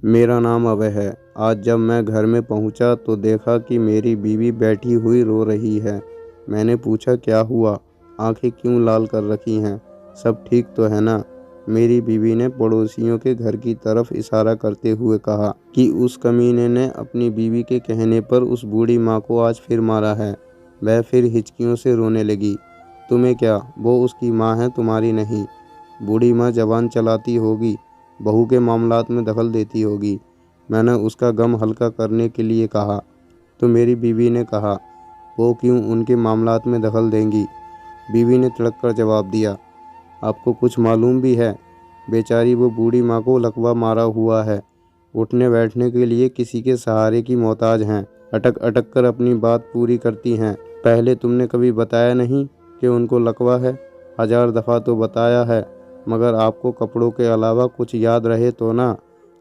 मेरा नाम अभय है। आज जब मैं घर में पहुंचा तो देखा कि मेरी बीवी बैठी हुई रो रही है। मैंने पूछा क्या हुआ, आंखें क्यों लाल कर रखी हैं, सब ठीक तो है ना। मेरी बीवी ने पड़ोसियों के घर की तरफ इशारा करते हुए कहा कि उस कमीने ने अपनी बीवी के कहने पर उस बूढ़ी माँ को आज फिर मारा है। वह फिर हिचकियों से रोने लगी। तुम्हें क्या, वो उसकी माँ है, तुम्हारी नहीं। बूढ़ी माँ जबान चलाती होगी, बहू के मामलात में दखल देती होगी। मैंने उसका गम हल्का करने के लिए कहा तो मेरी बीवी ने कहा, वो क्यों उनके मामलात में दखल देंगी। बीवी ने तड़क कर जवाब दिया, आपको कुछ मालूम भी है। बेचारी वो बूढ़ी माँ को लकवा मारा हुआ है, उठने बैठने के लिए किसी के सहारे की मोहताज हैं। अटक अटक कर अपनी बात पूरी करती हैं। पहले तुमने कभी बताया नहीं कि उनको लकवा है। 1000 दफ़ा तो बताया है, मगर आपको कपड़ों के अलावा कुछ याद रहे तो ना।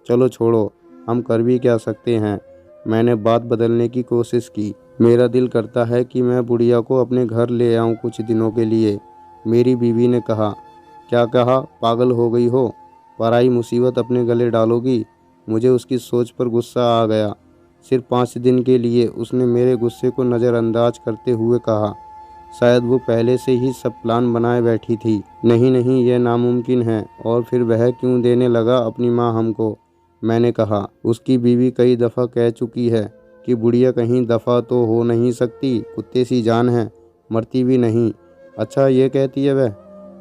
चलो छोड़ो, हम कर भी क्या सकते हैं। मैंने बात बदलने की कोशिश की। मेरा दिल करता है कि मैं बुढ़िया को अपने घर ले आऊं कुछ दिनों के लिए। मेरी बीवी ने कहा, क्या कहा, पागल हो गई हो, पराई मुसीबत अपने गले डालोगी। मुझे उसकी सोच पर गुस्सा आ गया। सिर्फ 5 दिन के लिए उसने मेरे गुस्से को नज़रअंदाज करते हुए कहा, शायद वो पहले से ही सब प्लान बनाए बैठी थी। नहीं नहीं, यह नामुमकिन है। और फिर वह क्यों देने लगा अपनी माँ हमको। मैंने कहा, उसकी बीवी कई दफ़ा कह चुकी है कि बुढ़िया कहीं दफ़ा तो हो नहीं सकती, कुत्ते सी जान है, मरती भी नहीं। अच्छा ये कहती है वह।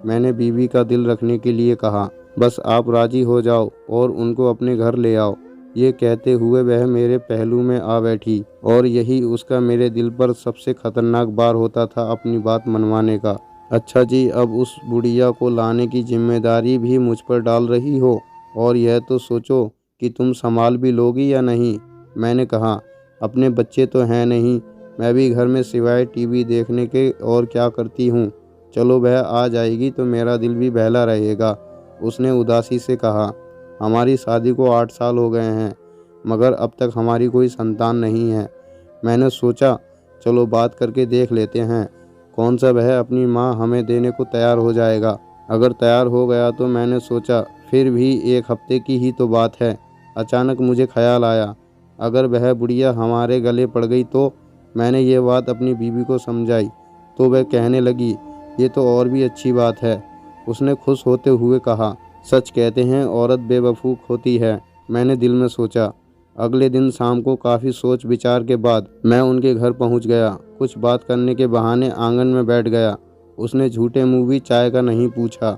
मैंने बीवी का दिल रखने के लिए कहा, बस आप राजी हो जाओ और उनको अपने घर ले आओ। ये कहते हुए वह मेरे पहलू में आ बैठी और यही उसका मेरे दिल पर सबसे खतरनाक बार होता था, अपनी बात मनवाने का। अच्छा जी, अब उस बुढ़िया को लाने की जिम्मेदारी भी मुझ पर डाल रही हो, और यह तो सोचो कि तुम संभाल भी लोगी या नहीं। मैंने कहा, अपने बच्चे तो हैं नहीं, मैं भी घर में सिवाय टीवी देखने के और क्या करती हूँ। चलो वह आ जाएगी तो मेरा दिल भी बहला रहेगा। उसने उदासी से कहा, हमारी शादी को 8 साल हो गए हैं, मगर अब तक हमारी कोई संतान नहीं है। मैंने सोचा चलो बात करके देख लेते हैं, कौन सा वह अपनी माँ हमें देने को तैयार हो जाएगा। अगर तैयार हो गया तो मैंने सोचा फिर भी 1 हफ्ते की ही तो बात है। अचानक मुझे ख्याल आया, अगर वह बुढ़िया हमारे गले पड़ गई तो। मैंने ये बात अपनी बीवी को समझाई तो वह कहने लगी, ये तो और भी अच्छी बात है। उसने खुश होते हुए कहा, सच कहते हैं औरत बेवकूफ़ होती है। मैंने दिल में सोचा। अगले दिन शाम को काफ़ी सोच विचार के बाद मैं उनके घर पहुंच गया। कुछ बात करने के बहाने आंगन में बैठ गया। उसने झूठे मुंह भी चाय का नहीं पूछा,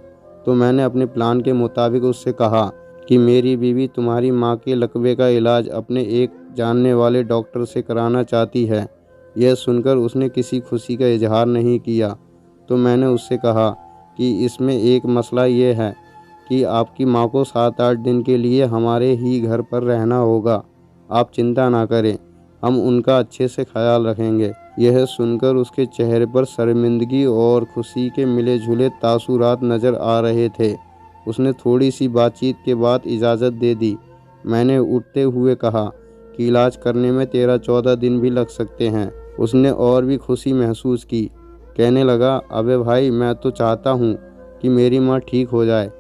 तो मैंने अपने प्लान के मुताबिक उससे कहा कि मेरी बीवी तुम्हारी माँ के लकवे का इलाज अपने एक जानने वाले डॉक्टर से कराना चाहती है। यह सुनकर उसने किसी खुशी का इजहार नहीं किया। तो मैंने उससे कहा कि इसमें एक मसला ये है कि आपकी माँ को 7-8 दिन के लिए हमारे ही घर पर रहना होगा। आप चिंता ना करें, हम उनका अच्छे से ख्याल रखेंगे। यह सुनकर उसके चेहरे पर शर्मिंदगी और खुशी के मिले जुले तासुरात नज़र आ रहे थे। उसने थोड़ी सी बातचीत के बाद इजाज़त दे दी। मैंने उठते हुए कहा कि इलाज करने में 13-14 दिन भी लग सकते हैं। उसने और भी खुशी महसूस की। कहने लगा, अबे भाई, मैं तो चाहता हूँ कि मेरी माँ ठीक हो जाए,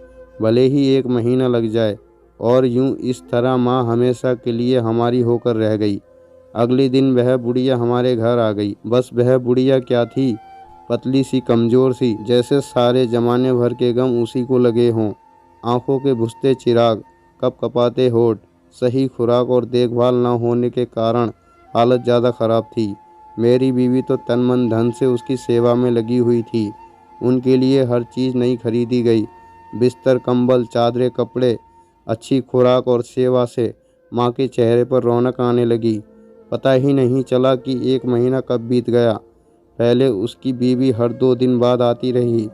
भले ही 1 महीना लग जाए। और यूं इस तरह माँ हमेशा के लिए हमारी होकर रह गई। अगले दिन वह बुढ़िया हमारे घर आ गई। बस वह बुढ़िया क्या थी, पतली सी, कमज़ोर सी, जैसे सारे ज़माने भर के गम उसी को लगे हों। आंखों के बुझते चिराग, कपकपाते होठ। सही खुराक और देखभाल न होने के कारण हालत ज़्यादा ख़राब थी। मेरी बीवी तो तन मन धन से उसकी सेवा में लगी हुई थी। उनके लिए हर चीज़ नई खरीदी गई। बिस्तर, कंबल, चादरें, कपड़े। अच्छी खुराक और सेवा से माँ के चेहरे पर रौनक आने लगी। पता ही नहीं चला कि 1 महीना कब बीत गया। पहले उसकी बीवी हर 2 दिन बाद आती रही,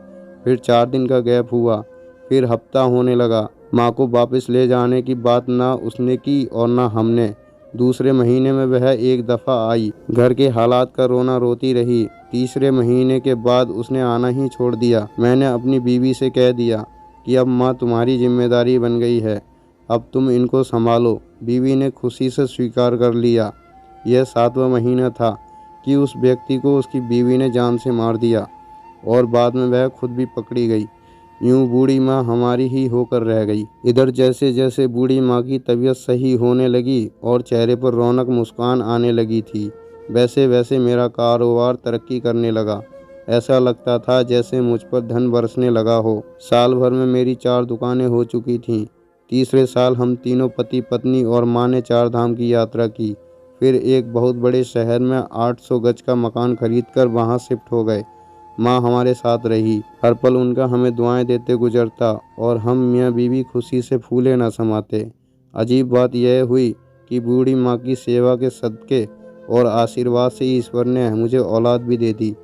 फिर 4 दिन का गैप हुआ, फिर हफ्ता होने लगा। माँ को वापस ले जाने की बात ना उसने की और ना हमने। दूसरे महीने में वह 1 दफ़ा आई, घर के हालात का रोना रोती रही। तीसरे महीने के बाद उसने आना ही छोड़ दिया। मैंने अपनी बीवी से कह दिया कि अब माँ तुम्हारी जिम्मेदारी बन गई है, अब तुम इनको संभालो। बीवी ने खुशी से स्वीकार कर लिया। यह 7वां महीना था कि उस व्यक्ति को उसकी बीवी ने जान से मार दिया और बाद में वह खुद भी पकड़ी गई। यूं बूढ़ी माँ हमारी ही होकर रह गई। इधर जैसे जैसे बूढ़ी माँ की तबीयत सही होने लगी और चेहरे पर रौनक मुस्कान आने लगी थी, वैसे वैसे मेरा कारोबार तरक्की करने लगा। ऐसा लगता था जैसे मुझ पर धन बरसने लगा हो। साल भर में मेरी 4 दुकानें हो चुकी थीं। तीसरे साल हम तीनों पति पत्नी और माँ ने 4 धाम की यात्रा की। फिर एक बहुत बड़े शहर में 800 गज का मकान खरीदकर वहाँ शिफ्ट हो गए। माँ हमारे साथ रही। हर पल उनका हमें दुआएं देते गुजरता और हम मियाँ बीवी खुशी से फूले न समाते। अजीब बात यह हुई कि बूढ़ी माँ की सेवा के सदके और आशीर्वाद से ईश्वर ने मुझे औलाद भी दे दी।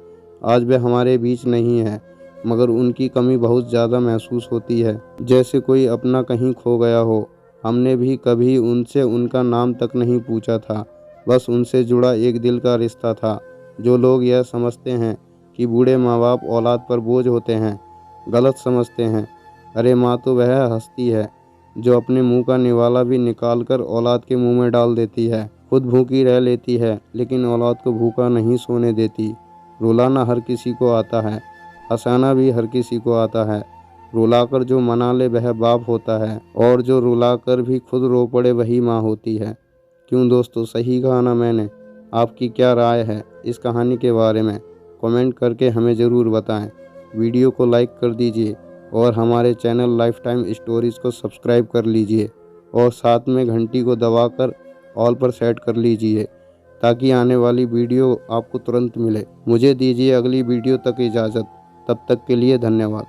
आज वे हमारे बीच नहीं है, मगर उनकी कमी बहुत ज़्यादा महसूस होती है, जैसे कोई अपना कहीं खो गया हो। हमने भी कभी उनसे उनका नाम तक नहीं पूछा था, बस उनसे जुड़ा एक दिल का रिश्ता था। जो लोग यह समझते हैं कि बूढ़े माँ बाप औलाद पर बोझ होते हैं, गलत समझते हैं। अरे माँ तो वह हस्ती है जो अपने मुंह का निवाला भी निकाल कर औलाद के मुंह में डाल देती है। खुद भूखी रह लेती है लेकिन औलाद को भूखा नहीं सोने देती। रुलाना हर किसी को आता है, हंसाना भी हर किसी को आता है। रुलाकर जो मना ले वह बाप होता है और जो रुलाकर भी खुद रो पड़े वही माँ होती है। क्यों दोस्तों, सही कहा ना मैंने? आपकी क्या राय है इस कहानी के बारे में? कमेंट करके हमें ज़रूर बताएं। वीडियो को लाइक कर दीजिए और हमारे चैनल लाइफ टाइम स्टोरीज़ को सब्सक्राइब कर लीजिए और साथ में घंटी को दबाकर ऑल पर सेट कर लीजिए ताकि आने वाली वीडियो आपको तुरंत मिले। मुझे दीजिए अगली वीडियो तक इजाज़त। तब तक के लिए धन्यवाद।